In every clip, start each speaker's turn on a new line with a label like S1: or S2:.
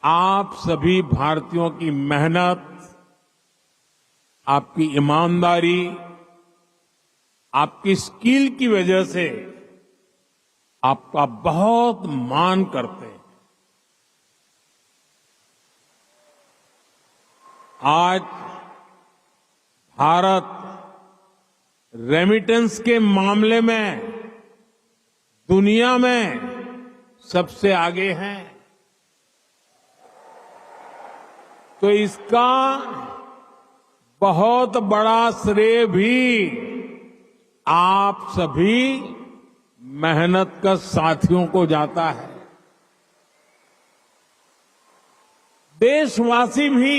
S1: आप सभी भारतीयों की मेहनत, आपकी ईमानदारी, आपकी स्किल की वजह से आपका बहुत मान करते हैं। आज भारत रेमिटेंस के मामले में दुनिया में सबसे आगे है, तो इसका बहुत बड़ा श्रेय भी आप सभी मेहनत कर साथियों को जाता है। देशवासी भी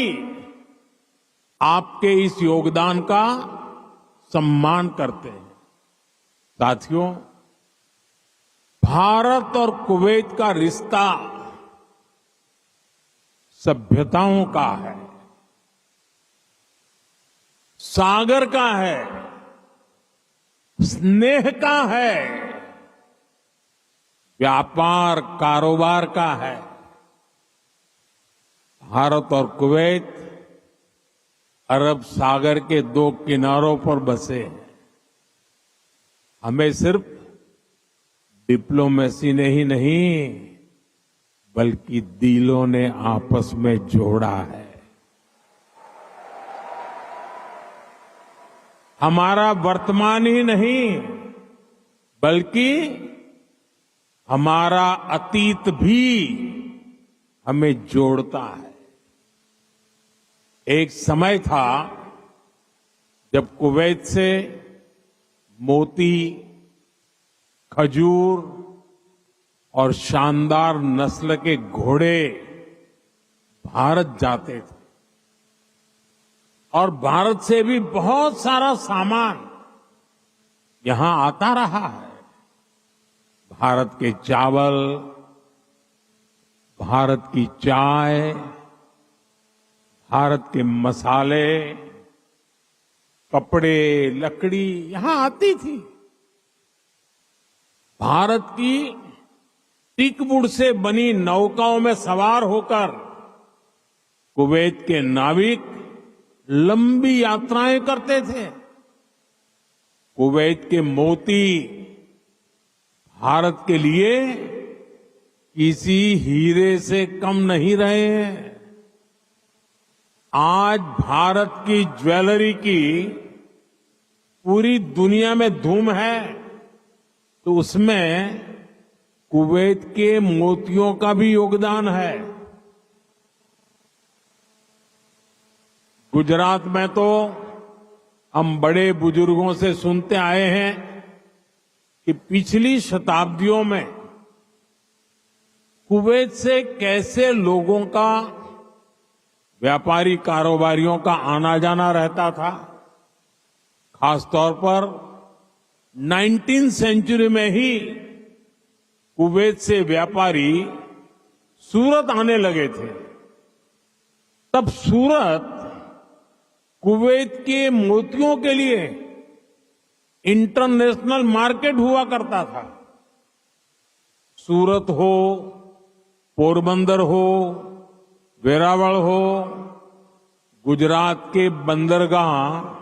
S1: आपके इस योगदान का सम्मान करते हैं। साथियों, भारत और कुवैत का रिश्ता सभ्यताओं का है, सागर का है, स्नेह का है, व्यापार कारोबार का है। भारत और कुवैत अरब सागर के दो किनारों पर बसे हैं। हमें सिर्फ डिप्लोमेसी ने ही नहीं बल्कि दिलों ने आपस में जोड़ा है। हमारा वर्तमान ही नहीं बल्कि हमारा अतीत भी हमें जोड़ता है। एक समय था जब कुवैत से मोती, खजूर और शानदार नस्ल के घोड़े भारत जाते थे और भारत से भी बहुत सारा सामान यहां आता रहा है। भारत के चावल, भारत की चाय, भारत के मसाले, कपड़े, लकड़ी यहां आती थी। भारत की टीकवुड से बनी नौकाओं में सवार होकर कुवैत के नाविक लंबी यात्राएं करते थे। कुवैत के मोती भारत के लिए किसी हीरे से कम नहीं रहे हैं। आज भारत की ज्वेलरी की पूरी दुनिया में धूम है, तो उसमें कुवैत के मोतियों का भी योगदान है। गुजरात में तो हम बड़े बुजुर्गों से सुनते आए हैं कि पिछली शताब्दियों में कुवैत से कैसे लोगों का, व्यापारी कारोबारियों का आना जाना रहता था। खासतौर पर 19वीं सेंचुरी में ही कुवैत से व्यापारी सूरत आने लगे थे। तब सूरत कुवैत के मोतियों के लिए इंटरनेशनल मार्केट हुआ करता था। सूरत हो, पोरबंदर हो, वेरावल हो, गुजरात के बंदरगाह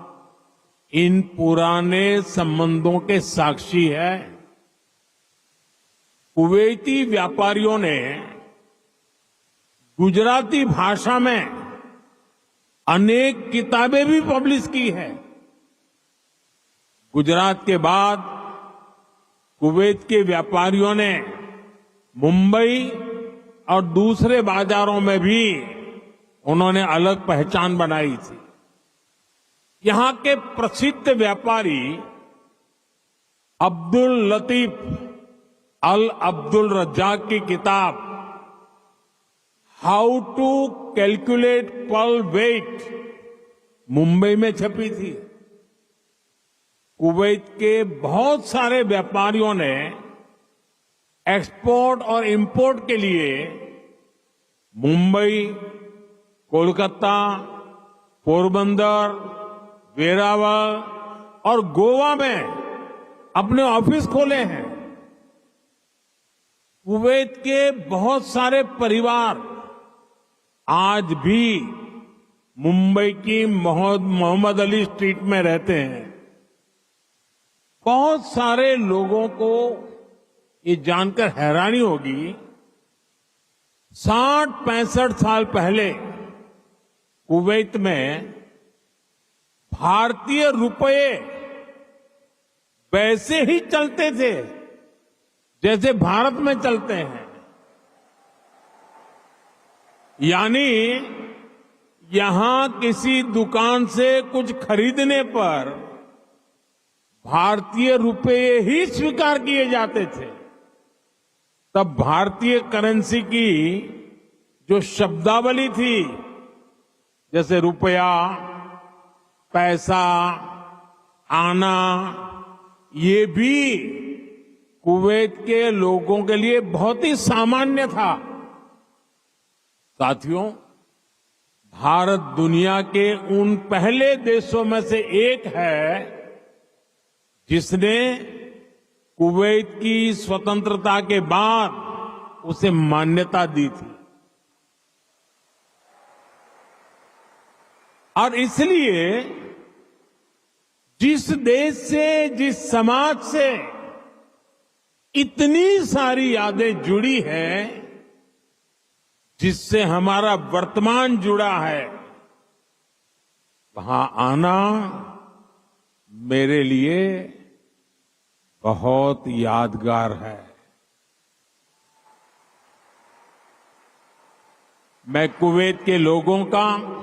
S1: इन पुराने संबंधों के साक्षी है। कुवैती व्यापारियों ने गुजराती भाषा में अनेक किताबें भी पब्लिश की है। गुजरात के बाद कुवैत के व्यापारियों ने मुंबई और दूसरे बाजारों में भी उन्होंने अलग पहचान बनाई थी। यहां के प्रसिद्ध व्यापारी अब्दुल लतीफ अल अब्दुल रज्जाक की किताब how to calculate pearl weight Mumbai में छपी थी। कुवैत के बहुत सारे व्यापारियों ने एक्सपोर्ट और इंपोर्ट के लिए मुंबई, कोलकाता, पोरबंदर, वेरावल और गोवा में अपने ऑफिस खोले हैं। कुवैत के बहुत सारे परिवार आज भी मुंबई की मोहम्मद अली स्ट्रीट में रहते हैं। बहुत सारे लोगों को ये जानकर हैरानी होगी, 60-65 साल पहले कुवैत में भारतीय रुपए वैसे ही चलते थे जैसे भारत में चलते हैं। यानी यहां किसी दुकान से कुछ खरीदने पर भारतीय रुपए ही स्वीकार किए जाते थे। तब भारतीय करेंसी की जो शब्दावली थी, जैसे रुपया, पैसा, आना, ये भी कुवैत के लोगों के लिए बहुत ही सामान्य था। साथियों, भारत दुनिया के उन पहले देशों में से एक है जिसने कुवैत की स्वतंत्रता के बाद उसे मान्यता दी थी। और इसलिए जिस देश से, जिस समाज से इतनी सारी यादें जुड़ी हैं, जिससे हमारा वर्तमान जुड़ा है, वहां आना मेरे लिए बहुत यादगार है। मैं कुवैत के लोगों का,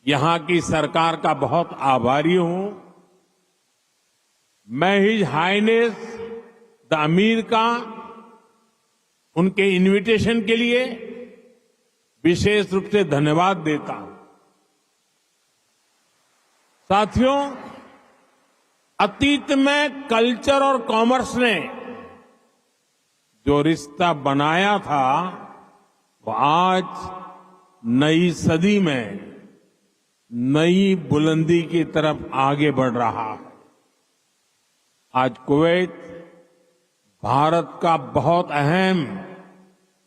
S1: यहां की सरकार का बहुत आभारी हूं। मैं हिज हाइनेस द अमीर का उनके इनविटेशन के लिए विशेष रूप से धन्यवाद देता हूं। साथियों, अतीत में कल्चर और कॉमर्स ने जो रिश्ता बनाया था, वो आज नई सदी में नई बुलंदी की तरफ आगे बढ़ रहा है। आज कुवैत भारत का बहुत अहम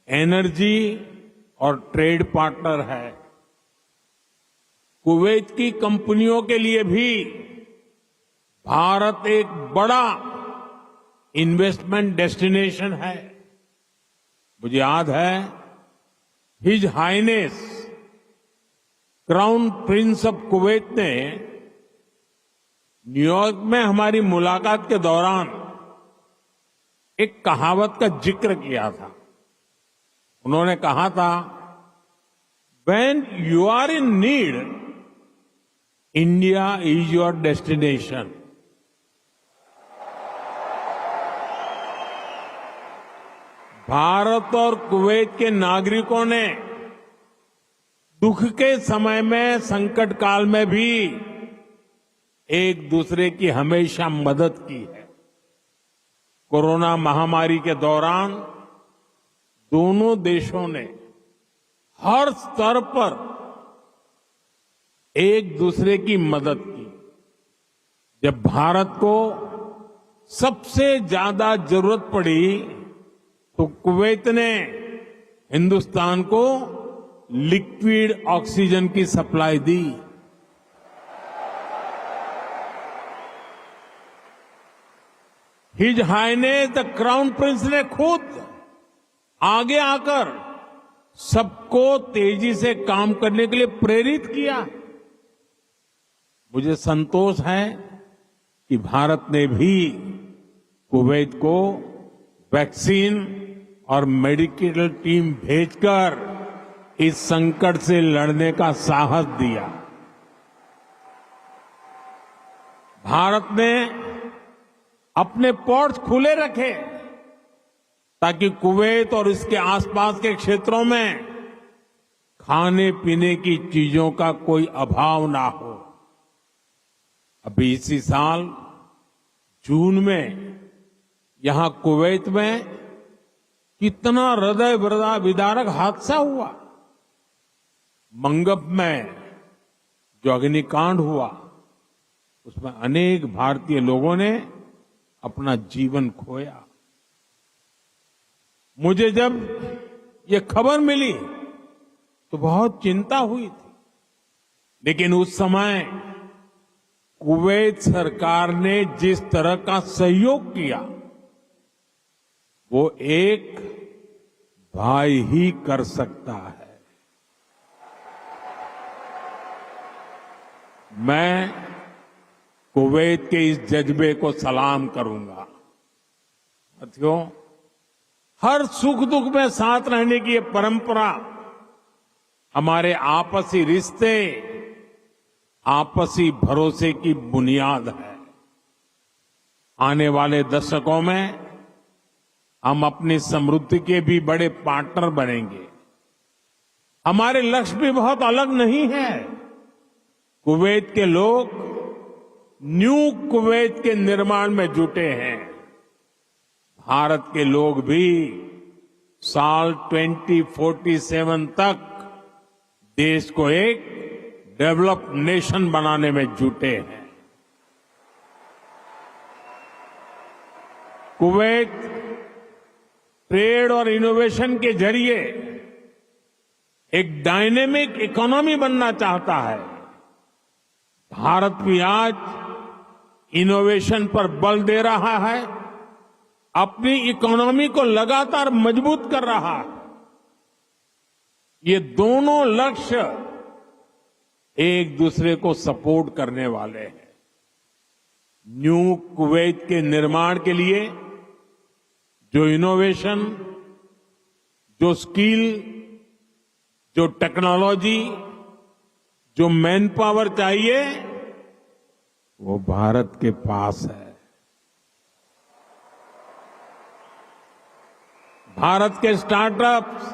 S1: एनर्जी और ट्रेड पार्टनर है। कुवैत की कंपनियों के लिए भी भारत एक बड़ा इन्वेस्टमेंट डेस्टिनेशन है। मुझे याद है, his highness crown prince of Kuwait ने न्यूयॉर्क में हमारी मुलाकात के दौरान एक कहावत का जिक्र किया था। उन्होंने कहा था, "When you are in need, India is your destination." Bharat और कुवैत के नागरिकों ने दुख के समय में, संकट काल में भी एक दूसरे की हमेशा मदद की है। कोरोना महामारी के दौरान दोनों देशों ने हर स्तर पर एक दूसरे की मदद की। जब भारत को सबसे ज्यादा जरूरत पड़ी तो कुवैत ने हिंदुस्तान को लिक्विड ऑक्सीजन की सप्लाई दी। His highness the crown prince ने खुद आगे आकर सबको तेजी से काम करने के लिए प्रेरित किया। मुझे संतोष है कि भारत ने भी कुवैत को वैक्सीन और मेडिकल टीम भेजकर इस संकट से लड़ने का साहस दिया। भारत ने अपने पोर्ट्स खुले रखे ताकि कुवैत और इसके आसपास के क्षेत्रों में खाने पीने की चीजों का कोई अभाव ना हो। अभी इसी साल जून में यहां कुवैत में कितना हृदय विदारक हादसा हुआ। मंगब में जो अग्निकांड हुआ, उसमें अनेक भारतीय लोगों ने अपना जीवन खोया। मुझे जब ये खबर मिली तो बहुत चिंता हुई थी, लेकिन उस समय कुवैत सरकार ने जिस तरह का सहयोग किया वो एक भाई ही कर सकता है। मैं कुवैत के इस जज्बे को सलाम करूंगा। साथियों, हर सुख दुख में साथ रहने की ये परंपरा हमारे आपसी रिश्ते, आपसी भरोसे की बुनियाद है। आने वाले दशकों में हम अपनी समृद्धि के भी बड़े पार्टनर बनेंगे। हमारे लक्ष्य भी बहुत अलग नहीं है। कुवैत के लोग न्यू कुवैत के निर्माण में जुटे हैं। भारत के लोग भी साल 2047 तक देश को एक डेवलप्ड नेशन बनाने में जुटे हैं। कुवैत ट्रेड और इनोवेशन के जरिए एक डायनेमिक इकोनॉमी बनना चाहता है। भारत भी आज इनोवेशन पर बल दे रहा है, अपनी इकोनॉमी को लगातार मजबूत कर रहा है। ये दोनों लक्ष्य एक दूसरे को सपोर्ट करने वाले हैं। न्यू कुवैत के निर्माण के लिए जो इनोवेशन, जो स्किल, जो टेक्नोलॉजी, जो मैन पावर चाहिए वो भारत के पास है। भारत के स्टार्टअप्स,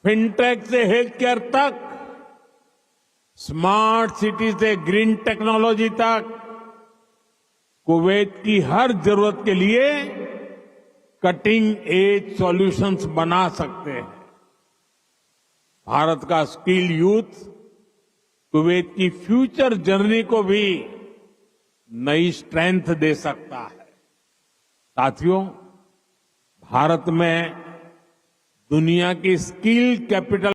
S1: फिनटेक से हेल्थ केयर तक, स्मार्ट सिटी से ग्रीन टेक्नोलॉजी तक, कुवैत की हर जरूरत के लिए कटिंग एज सॉल्यूशंस बना सकते हैं। भारत का स्किल यूथ कुवैत की फ्यूचर जर्नी को भी नई स्ट्रेंथ दे सकता है। साथियों, भारत में दुनिया की स्किल कैपिटल